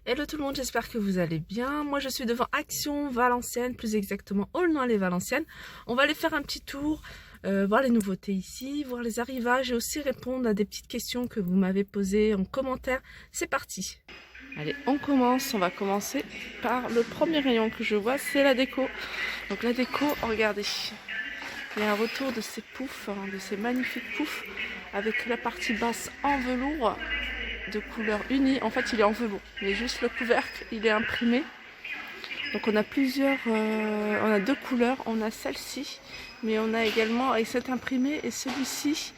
Hello tout le monde, j'espère que vous allez bien. Moi je suis devant Action Valenciennes, plus exactement Aulnoy-les-Valenciennes. On va aller faire un petit tour, voir les nouveautés ici, voir les arrivages et aussi répondre à des petites questions que vous m'avez posées en commentaire. C'est parti. Allez, on commence. On va commencer par le premier rayon que je vois, c'est la déco. Donc la déco, regardez. Il y a un retour de ces poufs, de ces magnifiques poufs, avec la partie basse en velours de couleur unie. En fait il est en velours, mais juste le couvercle il est imprimé. Donc on a plusieurs, on a deux couleurs, on a celle-ci, mais on a également avec cet imprimé et celui-ci,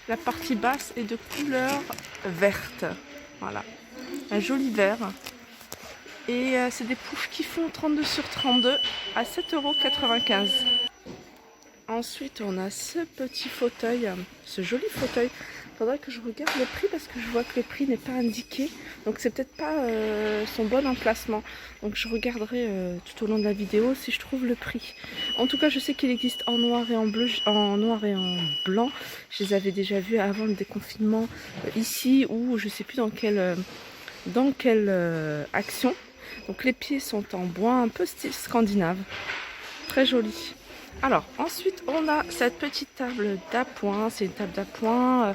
la partie basse est de couleur verte. Voilà, un joli vert. Et c'est des poufs qui font 32 sur 32 à 7,95 €. Ensuite, on a ce petit fauteuil, ce joli fauteuil. Il faudrait que je regarde le prix parce que je vois que le prix n'est pas indiqué. Donc c'est peut-être pas son bon emplacement. Donc je regarderai tout au long de la vidéo si je trouve le prix. En tout cas, je sais qu'il existe en noir et en bleu, en noir et en blanc. Je les avais déjà vus avant le déconfinement ici ou je sais plus dans quelle action. Donc les pieds sont en bois, un peu style scandinave. Très joli. Alors ensuite on a cette petite table d'appoint, c'est une table d'appoint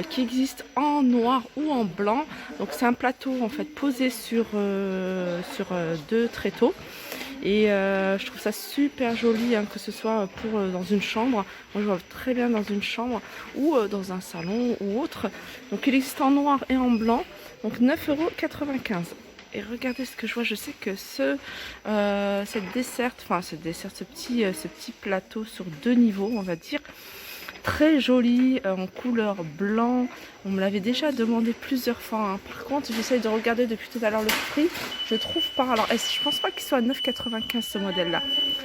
qui existe en noir ou en blanc. Donc c'est un plateau en fait posé sur deux tréteaux et je trouve ça super joli que ce soit pour dans une chambre. Moi je vois très bien dans une chambre ou dans un salon ou autre. Donc il existe en noir et en blanc, donc 9,95 €. Et regardez ce que je vois, je sais que ce petit plateau sur deux niveaux, on va dire, très joli, en couleur blanc. On me l'avait déjà demandé plusieurs fois. Par contre, j'essaye de regarder depuis tout à l'heure le prix. Je trouve pas. Alors, je pense pas qu'il soit à 9,95 € ce modèle-là.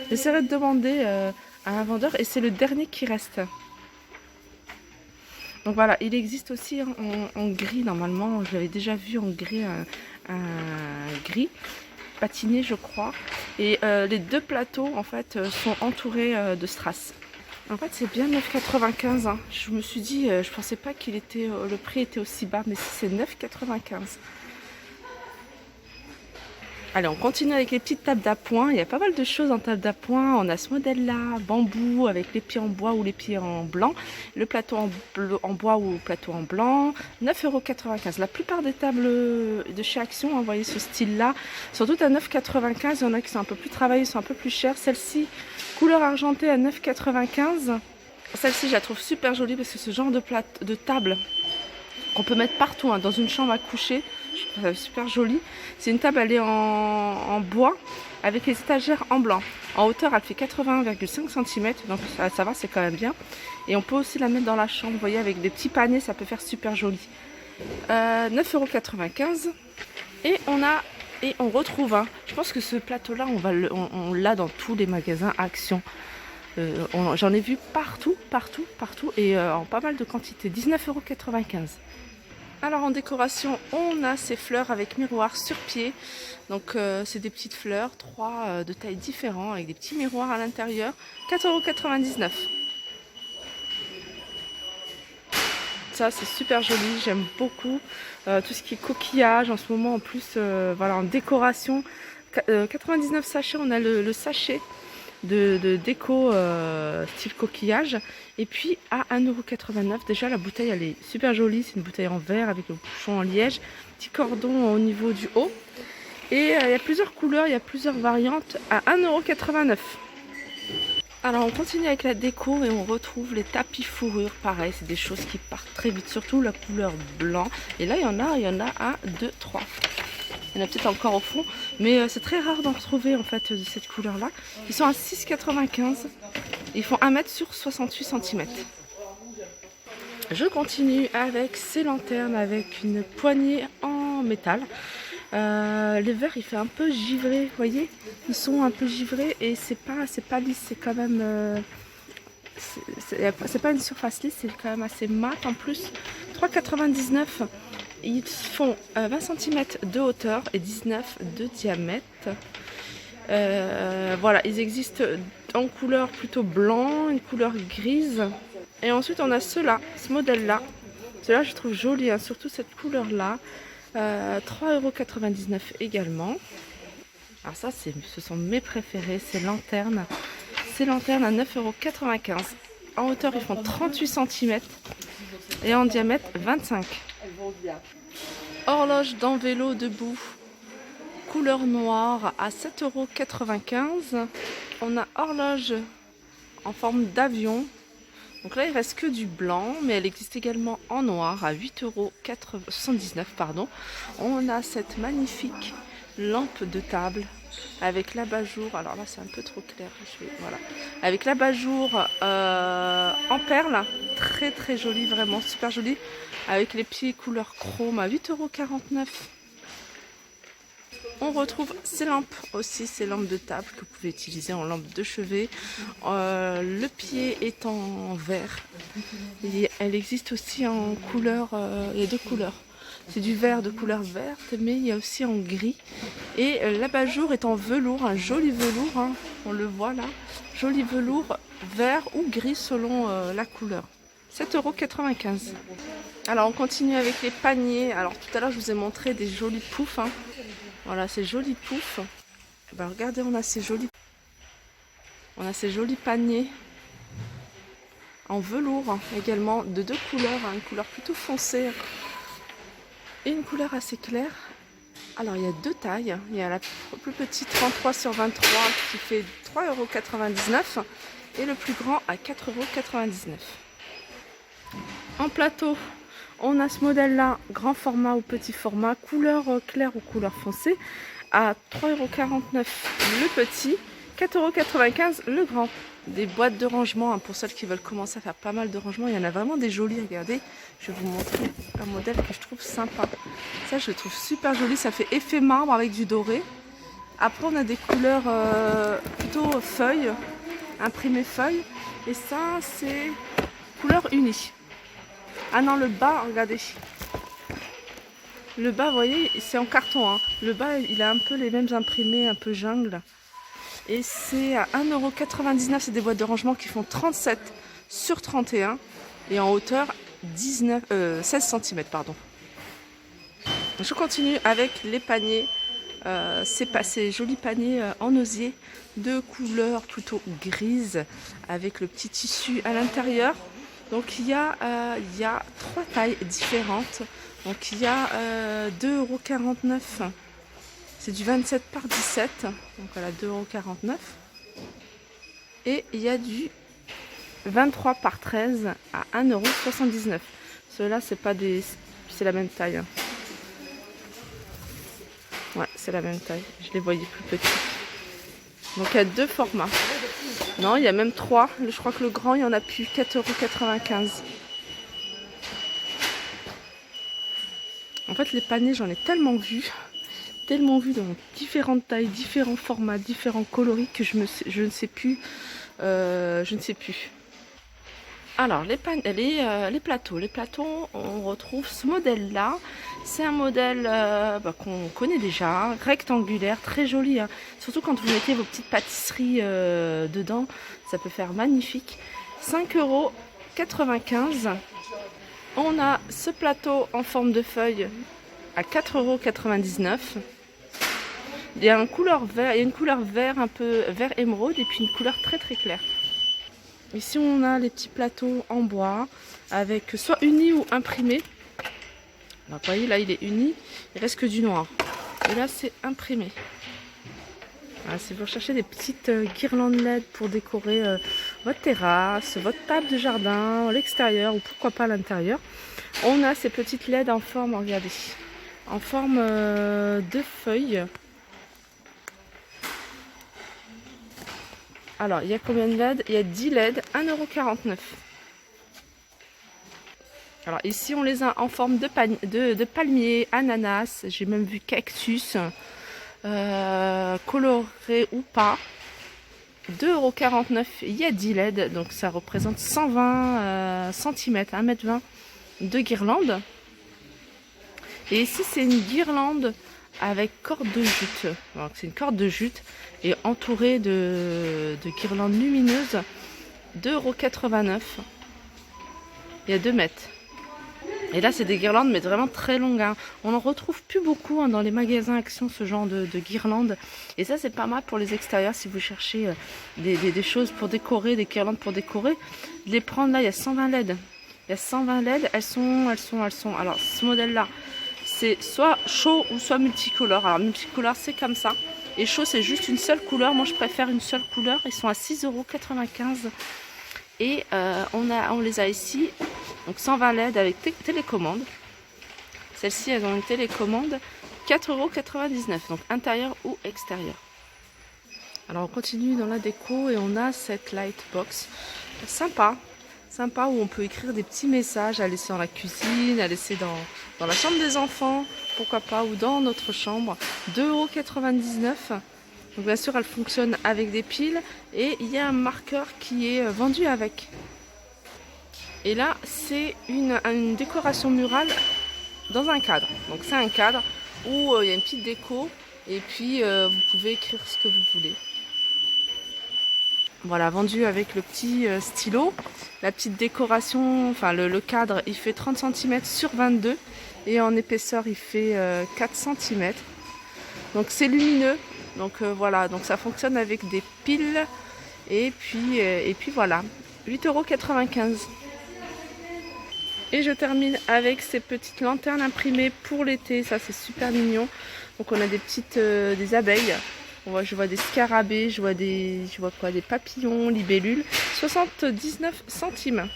J'essaierai de demander à un vendeur et c'est le dernier qui reste. Donc voilà, il existe aussi en gris normalement. Je l'avais déjà vu en gris, un gris patiné je crois. Et les deux plateaux en fait sont entourés de strass. En fait c'est bien 9,95 €. Je me suis dit, je pensais pas qu'il était, le prix était aussi bas, mais c'est 9,95 €. Allez, on continue avec les petites tables d'appoint. Il y a pas mal de choses en table d'appoint. On a ce modèle-là, bambou, avec les pieds en bois ou les pieds en blanc. Le plateau en bois ou le plateau en blanc. 9,95 €. La plupart des tables de chez Action, vous voyez ce style-là, sont toutes à 9,95 €. Il y en a qui sont un peu plus travaillées, sont un peu plus chères. Celle-ci, couleur argentée à 9,95 €. Celle-ci, je la trouve super jolie parce que ce genre de table qu'on peut mettre partout, dans une chambre à coucher. Je trouve ça super joli. C'est une table, elle est en bois avec les étagères en blanc. En hauteur, elle fait 80,5 cm, donc ça va, c'est quand même bien. Et on peut aussi la mettre dans la chambre, vous voyez, avec des petits paniers, ça peut faire super joli. 9,95 €. Et on retrouve, je pense que ce plateau-là, on l'a dans tous les magasins Action. J'en ai vu partout, et en pas mal de quantité. 19,95 €. Alors en décoration, on a ces fleurs avec miroir sur pied. Donc c'est des petites fleurs, 3 de tailles différentes avec des petits miroirs à l'intérieur. 4,99 €. Ça c'est super joli, j'aime beaucoup tout ce qui est coquillage en ce moment. En plus voilà, en décoration, 99 sachets, on a le sachet de déco style coquillage, et puis à 1,89 €. Déjà la bouteille elle est super jolie, c'est une bouteille en verre avec le bouchon en liège, petit cordon au niveau du haut, et il y a plusieurs couleurs, il y a plusieurs variantes à 1,89 €. Alors on continue avec la déco et on retrouve les tapis fourrure. Pareil, c'est des choses qui partent très vite, surtout la couleur blanc. Et là il y en a 1, 2, 3. Il y en a peut-être encore au fond, mais c'est très rare d'en retrouver en fait de cette couleur là. Ils sont à 6,95 €. Ils font 1 mètre sur 68 cm. Je continue avec ces lanternes avec une poignée en métal. Les verres il fait un peu givré, vous voyez, ils sont un peu givrés et c'est pas lisse, c'est quand même c'est pas une surface lisse, c'est quand même assez mat en plus. 3,99 €. Ils font 20 cm de hauteur et 19 de diamètre. Voilà, ils existent en couleur plutôt blanc, une couleur grise. Et ensuite on a ceux-là, ce modèle-là. Ceux-là je trouve joli, surtout cette couleur-là. 3,99 € également. Alors ça, ce sont mes préférés, ces lanternes. Ces lanternes à 9,95 €. En hauteur, ils font 38 cm et en diamètre 25. Horloge dans vélo debout, couleur noire à 7,95 €. On a horloge en forme d'avion. Donc là, il reste que du blanc, mais elle existe également en noir à 8,79 €. On a cette magnifique lampe de table avec l'abat-jour. Alors là, c'est un peu trop clair. Voilà. Avec l'abat-jour en perles, très très jolie, vraiment super jolie. Avec les pieds couleur chrome à 8,49 €. On retrouve ces lampes aussi, ces lampes de table que vous pouvez utiliser en lampe de chevet. Le pied est en vert. Et elle existe aussi en couleur, il y a deux couleurs. C'est du vert de couleur verte, mais il y a aussi en gris. Et l'abat-jour est en velours, un joli velours, hein, on le voit là. Joli velours vert ou gris selon la couleur. 7,95 €. Alors on continue avec les paniers. Alors tout à l'heure je vous ai montré des jolis poufs, hein. Voilà, ces jolis poufs. Ben, regardez, on a ces jolis paniers en velours, hein, également de deux couleurs, hein, une couleur plutôt foncée et une couleur assez claire. Alors il y a deux tailles. Il y a la plus petite 33 sur 23 qui fait 3,99 € et le plus grand à 4,99 €. En plateau, on a ce modèle-là, grand format ou petit format, couleur claire ou couleur foncée, à 3,49 € le petit, 4,95 € le grand. Des boîtes de rangement, hein, pour celles qui veulent commencer à faire pas mal de rangement. Il y en a vraiment des jolis, regardez. Je vais vous montrer un modèle que je trouve sympa. Ça, je le trouve super joli, ça fait effet marbre avec du doré. Après, on a des couleurs plutôt feuilles, imprimées feuilles. Et ça, c'est couleur unie. Ah non, le bas, regardez. Le bas, vous voyez, c'est en carton, hein. Le bas, il a un peu les mêmes imprimés, un peu jungle. Et c'est à 1,99 €. C'est des boîtes de rangement qui font 37 sur 31. Et en hauteur, 16 cm, pardon. Je continue avec les paniers. Ces jolis paniers en osier de couleur plutôt grise avec le petit tissu à l'intérieur. Donc il y a 3 tailles différentes. Donc il y a 2,49 €. C'est du 27 par 17. Donc voilà, 2,49 €. Et il y a du 23 par 13 à 1,79 €. Ceux-là, c'est pas des. C'est la même taille. Ouais, c'est la même taille. Je les voyais plus petits. Donc il y a deux formats. Non, il y a même 3. Je crois que le grand, il n'y en a plus. 4,95 €. En fait, les paniers, j'en ai tellement vu dans différentes tailles, différents formats, différents coloris que je ne sais plus. Alors, les plateaux. Les plateaux, on retrouve ce modèle-là. C'est un modèle qu'on connaît déjà, rectangulaire, très joli, hein. Surtout quand vous mettez vos petites pâtisseries dedans, ça peut faire magnifique. 5,95 €. On a ce plateau en forme de feuille à 4,99 €. Il y a une couleur vert, un peu vert émeraude, et puis une couleur très très claire. Ici on a les petits plateaux en bois avec soit uni ou imprimé. Alors, vous voyez, là il est uni, il reste que du noir. Et là c'est imprimé. Voilà, si vous recherchez des petites guirlandes LED pour décorer votre terrasse, votre table de jardin, l'extérieur ou pourquoi pas l'intérieur, on a ces petites LED en forme, regardez, en forme de feuilles. Alors, il y a combien de LED? Il y a 10 LED, 1,49 €. Alors, ici, on les a en forme de palmier, ananas, j'ai même vu cactus, coloré ou pas. 2,49 €. Il y a 10 LED, donc ça représente 120 cm, 1,20 m de guirlande. Et ici, c'est une guirlande avec corde de jute. C'est une corde de jute et entourée de guirlandes lumineuses. 2,89 €. Il y a 2 mètres. Et là, c'est des guirlandes, mais vraiment très longues. Hein. On n'en retrouve plus beaucoup dans les magasins Action, ce genre de guirlandes. Et ça, c'est pas mal pour les extérieurs si vous cherchez des choses pour décorer, des guirlandes pour décorer. De les prendre là, il y a 120 LED. Il y a 120 LED, elles sont. Alors, ce modèle-là, c'est soit chaud ou soit multicolore. Alors, multicolore, c'est comme ça. Et chaud, c'est juste une seule couleur. Moi, je préfère une seule couleur. Ils sont à 6,95 €. Et on les a ici. Donc 120 LED avec télécommande. Celles-ci, elles ont une télécommande 4,99 €. Donc intérieur ou extérieur. Alors on continue dans la déco et on a cette Lightbox. Sympa. Sympa où on peut écrire des petits messages à laisser dans la cuisine, à laisser dans la chambre des enfants. Pourquoi pas. Ou dans notre chambre. 2,99 €. Donc bien sûr, elle fonctionne avec des piles. Et il y a un marqueur qui est vendu avec. Et là, c'est une décoration murale dans un cadre. Donc c'est un cadre où il y a une petite déco et puis vous pouvez écrire ce que vous voulez. Voilà, vendu avec le petit stylo. La petite décoration, enfin le cadre, il fait 30 cm sur 22 et en épaisseur, il fait 4 cm. Donc c'est lumineux. Donc voilà, donc ça fonctionne avec des piles et puis voilà, 8,95 €. Et je termine avec ces petites lanternes imprimées pour l'été. Ça, c'est super mignon. Donc, on a des petites des abeilles. Je vois des scarabées, je vois des papillons, libellules. 79 centimes.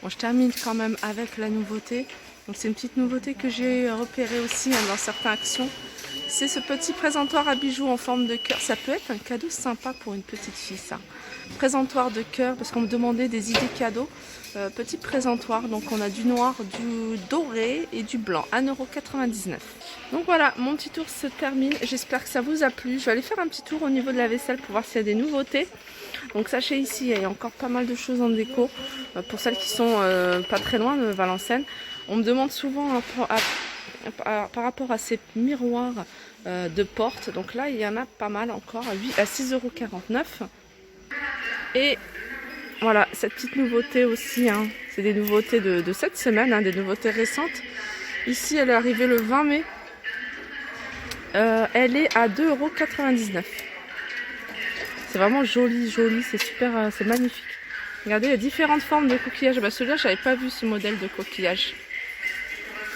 Bon, je termine quand même avec la nouveauté. Donc, c'est une petite nouveauté que j'ai repérée aussi dans certaines actions. C'est ce petit présentoir à bijoux en forme de cœur. Ça peut être un cadeau sympa pour une petite fille, ça. Présentoir de cœur, parce qu'on me demandait des idées cadeaux. Petit présentoir, donc on a du noir, du doré et du blanc, 1,99 €. Donc voilà, mon petit tour se termine. J'espère que ça vous a plu. Je vais aller faire un petit tour au niveau de la vaisselle pour voir s'il y a des nouveautés. Donc sachez ici, il y a encore pas mal de choses en déco. Pour celles qui sont pas très loin de Valenciennes. On me demande souvent par rapport à ces miroirs de porte. Donc là, il y en a pas mal encore à 6,49 €. Et voilà, cette petite nouveauté aussi, hein. C'est des nouveautés de cette semaine, hein, des nouveautés récentes. Ici, elle est arrivée le 20 mai. Elle est à 2,99 €. C'est vraiment joli, c'est super, c'est magnifique. Regardez, il y a différentes formes de coquillages. Bah, celui-là, je n'avais pas vu ce modèle de coquillage.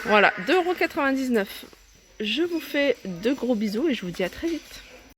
Voilà, 2,99 €. Je vous fais de gros bisous et je vous dis à très vite.